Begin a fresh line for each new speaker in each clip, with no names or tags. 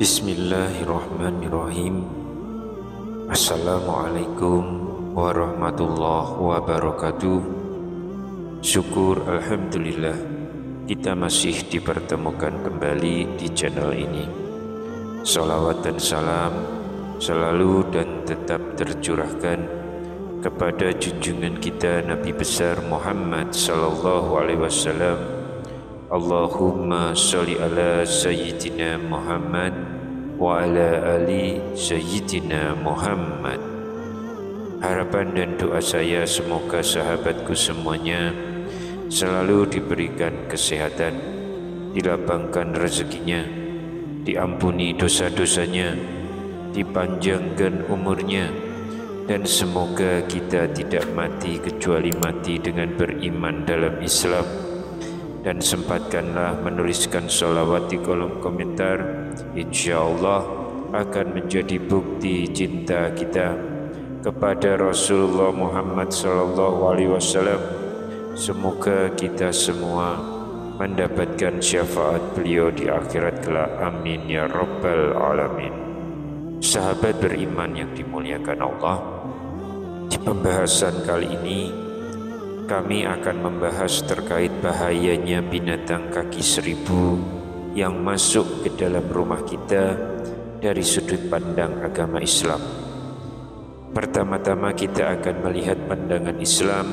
Bismillahirrahmanirrahim. Assalamualaikum warahmatullahi wabarakatuh. Syukur alhamdulillah kita masih dipertemukan kembali di channel ini. Salawat dan salam selalu dan tetap tercurahkan kepada junjungan kita Nabi besar Muhammad sallallahu alaihi wasallam. Allahumma sholli ala sayyidina Muhammad wa ala ali sayyidina Muhammad. Harapan dan doa saya semoga sahabatku semuanya selalu diberikan kesehatan, dilapangkan rezekinya, diampuni dosa-dosanya, dipanjangkan umurnya, dan semoga kita tidak mati kecuali mati dengan beriman dalam Islam. Dan sempatkanlah menuliskan sholawat di kolom komentar. InsyaAllah akan menjadi bukti cinta kita kepada Rasulullah Muhammad SAW. Semoga kita semua mendapatkan syafaat beliau di akhirat kelak. Amin ya rabbal alamin. Sahabat beriman yang dimuliakan Allah, di pembahasan kali ini kami akan membahas terkait bahayanya binatang kaki seribu yang masuk ke dalam rumah kita dari sudut pandang agama Islam. Pertama-tama kita akan melihat pandangan Islam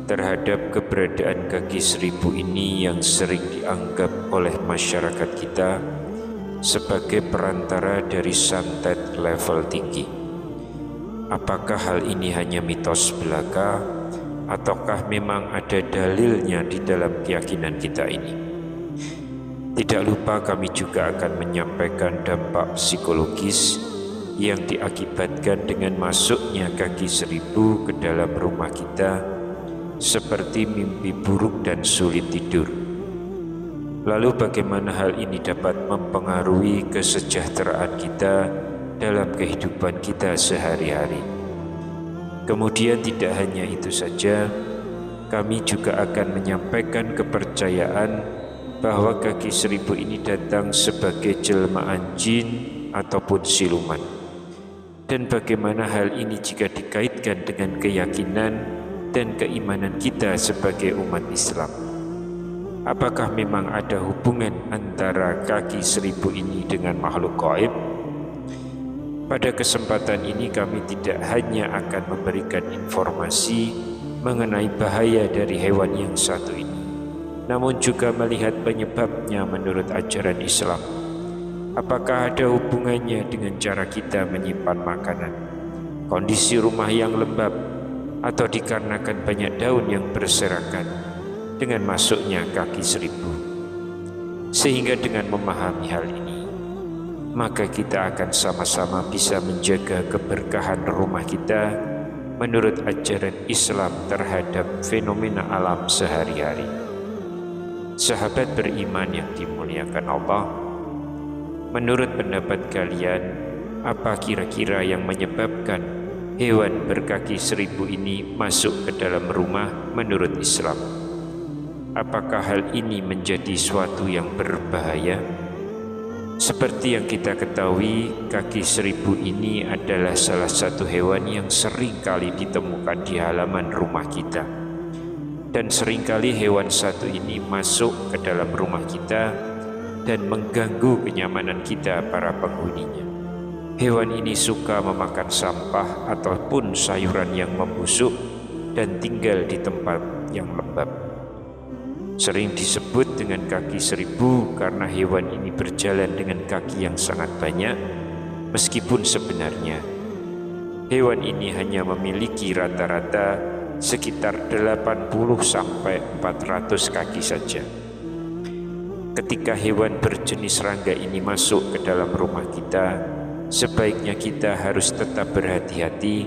terhadap keberadaan kaki seribu ini yang sering dianggap oleh masyarakat kita sebagai perantara dari santet level tinggi. Apakah hal ini hanya mitos belaka ataukah memang ada dalilnya di dalam keyakinan kita ini? Tidak lupa kami juga akan menyampaikan dampak psikologis yang diakibatkan dengan masuknya kaki seribu ke dalam rumah kita, seperti mimpi buruk dan sulit tidur. Lalu bagaimana hal ini dapat mempengaruhi kesejahteraan kita dalam kehidupan kita sehari-hari? Kemudian tidak hanya itu saja, kami juga akan menyampaikan kepercayaan bahwa kaki seribu ini datang sebagai jelmaan jin ataupun siluman. Dan bagaimana hal ini jika dikaitkan dengan keyakinan dan keimanan kita sebagai umat Islam. Apakah memang ada hubungan antara kaki seribu ini dengan makhluk gaib? Pada kesempatan ini kami tidak hanya akan memberikan informasi mengenai bahaya dari hewan yang satu ini, namun juga melihat penyebabnya menurut ajaran Islam. Apakah ada hubungannya dengan cara kita menyimpan makanan, kondisi rumah yang lembab, atau dikarenakan banyak daun yang berserakan dengan masuknya kaki seribu? Sehingga dengan memahami hal ini, maka kita akan sama-sama bisa menjaga keberkahan rumah kita menurut ajaran Islam terhadap fenomena alam sehari-hari. Sahabat beriman yang dimuliakan Allah, menurut pendapat kalian, apa kira-kira yang menyebabkan hewan berkaki seribu ini masuk ke dalam rumah menurut Islam? Apakah hal ini menjadi suatu yang berbahaya? Seperti yang kita ketahui, kaki seribu ini adalah salah satu hewan yang sering kali ditemukan di halaman rumah kita. Dan seringkali hewan satu ini masuk ke dalam rumah kita dan mengganggu kenyamanan kita para penghuninya. Hewan ini suka memakan sampah ataupun sayuran yang membusuk dan tinggal di tempat yang lembab. Sering disebut dengan kaki seribu karena hewan ini berjalan dengan kaki yang sangat banyak, meskipun sebenarnya hewan ini hanya memiliki rata-rata sekitar 80-400 kaki saja. Ketika hewan berjenis serangga ini masuk ke dalam rumah kita, sebaiknya kita harus tetap berhati-hati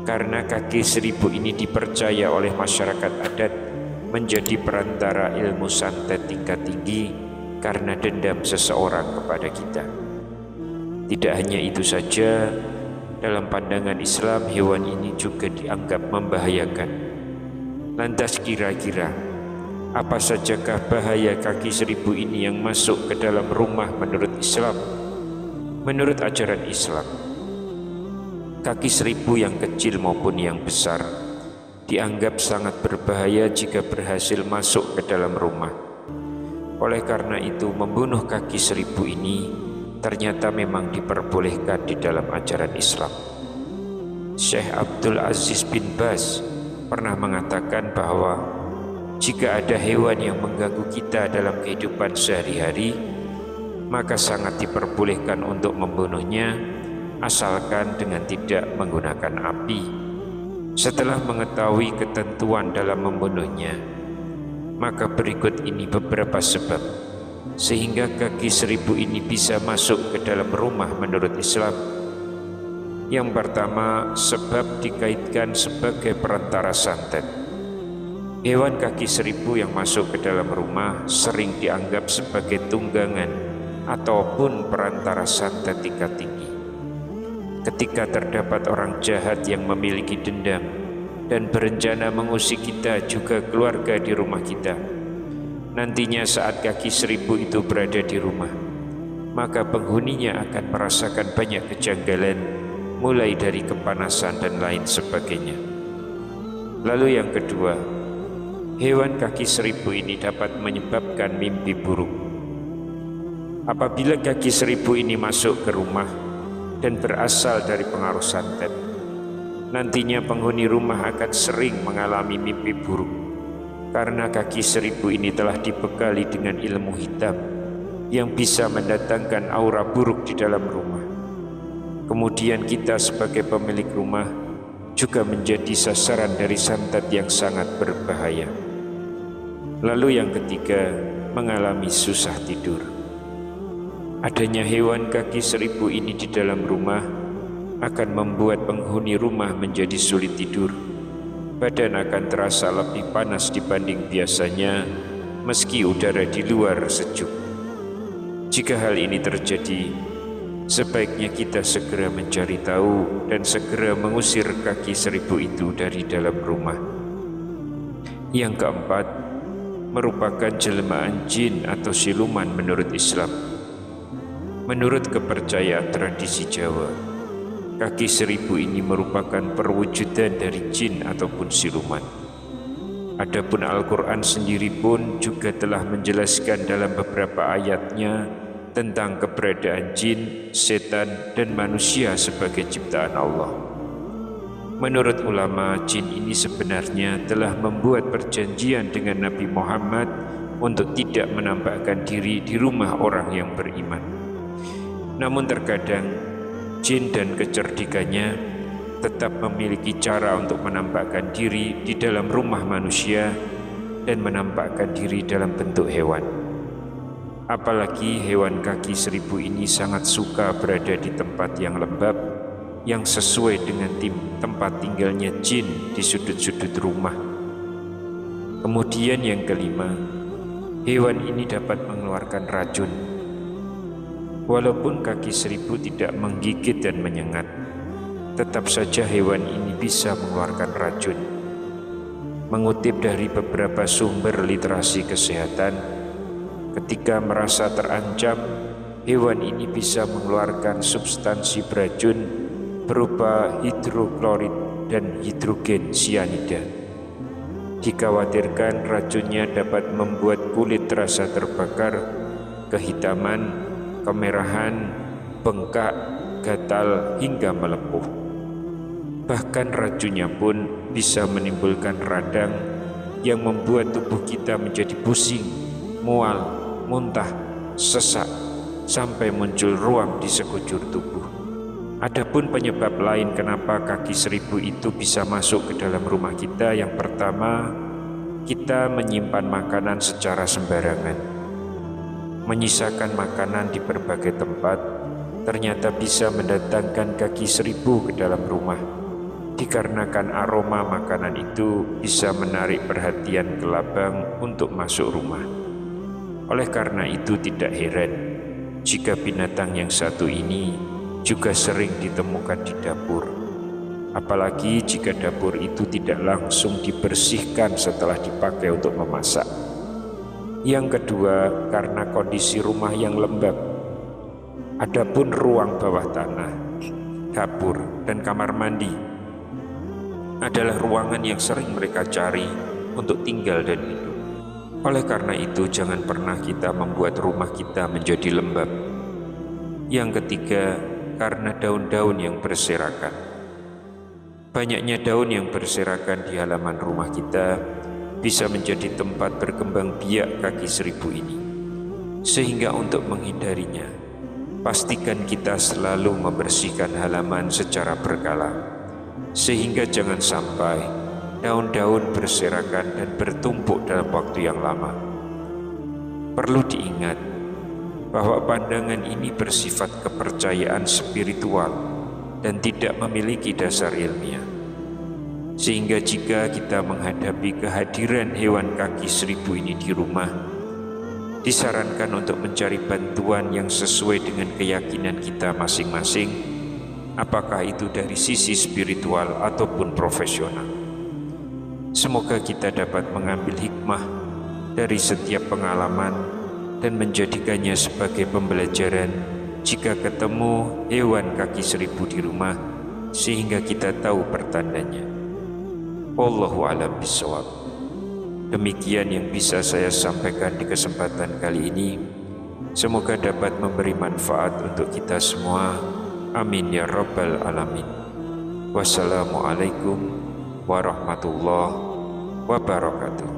karena kaki seribu ini dipercaya oleh masyarakat adat menjadi perantara ilmu santet tingkat tinggi karena dendam seseorang kepada kita. Tidak hanya itu saja, dalam pandangan Islam hewan ini juga dianggap membahayakan. Lantas kira-kira apa sajakah bahaya kaki seribu ini yang masuk ke dalam rumah menurut Islam? Menurut ajaran Islam, kaki seribu yang kecil maupun yang besar dianggap sangat berbahaya jika berhasil masuk ke dalam rumah. Oleh karena itu, membunuh kaki seribu ini ternyata memang diperbolehkan di dalam ajaran Islam. Syekh Abdul Aziz bin Baz pernah mengatakan bahwa jika ada hewan yang mengganggu kita dalam kehidupan sehari-hari, maka sangat diperbolehkan untuk membunuhnya, asalkan dengan tidak menggunakan api. Setelah mengetahui ketentuan dalam membunuhnya, maka berikut ini beberapa sebab sehingga kaki seribu ini bisa masuk ke dalam rumah menurut Islam. Yang pertama, sebab dikaitkan sebagai perantara santet. Hewan kaki seribu yang masuk ke dalam rumah sering dianggap sebagai tunggangan ataupun perantara santet tingkat tinggi. Ketika terdapat orang jahat yang memiliki dendam dan berencana mengusik kita juga keluarga di rumah kita, nantinya saat kaki seribu itu berada di rumah, maka penghuninya akan merasakan banyak kejanggalan, mulai dari kepanasan dan lain sebagainya. Lalu yang kedua, hewan kaki seribu ini dapat menyebabkan mimpi buruk. Apabila kaki seribu ini masuk ke rumah dan berasal dari pengaruh santet, nantinya penghuni rumah akan sering mengalami mimpi buruk, karena kaki seribu ini telah dibekali dengan ilmu hitam yang bisa mendatangkan aura buruk di dalam rumah. Kemudian kita sebagai pemilik rumah juga menjadi sasaran dari santet yang sangat berbahaya. Lalu yang ketiga, mengalami susah tidur. Adanya hewan kaki seribu ini di dalam rumah akan membuat penghuni rumah menjadi sulit tidur. Badan akan terasa lebih panas dibanding biasanya, meski udara di luar sejuk. Jika hal ini terjadi, sebaiknya kita segera mencari tahu dan segera mengusir kaki seribu itu dari dalam rumah. Yang keempat, merupakan jelmaan jin atau siluman menurut Islam. Menurut kepercayaan tradisi Jawa, kaki seribu ini merupakan perwujudan dari jin ataupun siluman. Adapun Al-Quran sendiri pun juga telah menjelaskan dalam beberapa ayatnya tentang keberadaan jin, setan, dan manusia sebagai ciptaan Allah. Menurut ulama, jin ini sebenarnya telah membuat perjanjian dengan Nabi Muhammad untuk tidak menampakkan diri di rumah orang yang beriman. Namun terkadang jin dan kecerdikannya tetap memiliki cara untuk menampakkan diri di dalam rumah manusia dan menampakkan diri dalam bentuk hewan. Apalagi hewan kaki seribu ini sangat suka berada di tempat yang lembab, yang sesuai dengan tempat tinggalnya jin di sudut-sudut rumah. Kemudian yang kelima, hewan ini dapat mengeluarkan racun. Walaupun kaki seribu tidak menggigit dan menyengat, tetap saja hewan ini bisa mengeluarkan racun. Mengutip dari beberapa sumber literasi kesehatan, ketika merasa terancam, hewan ini bisa mengeluarkan substansi beracun berupa hidroklorid dan hidrogen sianida. Dikhawatirkan racunnya dapat membuat kulit terasa terbakar, kehitaman, kemerahan, bengkak, gatal, hingga melepuh. Bahkan racunnya pun bisa menimbulkan radang yang membuat tubuh kita menjadi pusing, mual, muntah, sesak, sampai muncul ruam di sekujur tubuh. Adapun penyebab lain kenapa kaki seribu itu bisa masuk ke dalam rumah kita, yang pertama, kita menyimpan makanan secara sembarangan. Menyisakan makanan di berbagai tempat ternyata bisa mendatangkan kaki seribu ke dalam rumah, dikarenakan aroma makanan itu bisa menarik perhatian kelabang untuk masuk rumah. Oleh karena itu tidak heran jika binatang yang satu ini juga sering ditemukan di dapur, apalagi jika dapur itu tidak langsung dibersihkan setelah dipakai untuk memasak. Yang kedua, karena kondisi rumah yang lembab. Adapun ruang bawah tanah, dapur, dan kamar mandi adalah ruangan yang sering mereka cari untuk tinggal dan hidup. Oleh karena itu, jangan pernah kita membuat rumah kita menjadi lembab. Yang ketiga, karena daun-daun yang berserakan. Banyaknya daun yang berserakan di halaman rumah kita bisa menjadi tempat berkembang biak kaki seribu ini. Sehingga untuk menghindarinya, pastikan kita selalu membersihkan halaman secara berkala, sehingga jangan sampai daun-daun berserakan dan bertumpuk dalam waktu yang lama. Perlu diingat bahwa pandangan ini bersifat kepercayaan spiritual dan tidak memiliki dasar ilmiah. Sehingga jika kita menghadapi kehadiran hewan kaki seribu ini di rumah, disarankan untuk mencari bantuan yang sesuai dengan keyakinan kita masing-masing, apakah itu dari sisi spiritual ataupun profesional. Semoga kita dapat mengambil hikmah dari setiap pengalaman dan menjadikannya sebagai pembelajaran jika ketemu hewan kaki seribu di rumah, sehingga kita tahu pertandanya. Wallahu a'lam bishawab. Demikian yang bisa saya sampaikan di kesempatan kali ini. Semoga dapat memberi manfaat untuk kita semua. Amin ya rabbal alamin. Wassalamualaikum warahmatullahi wabarakatuh.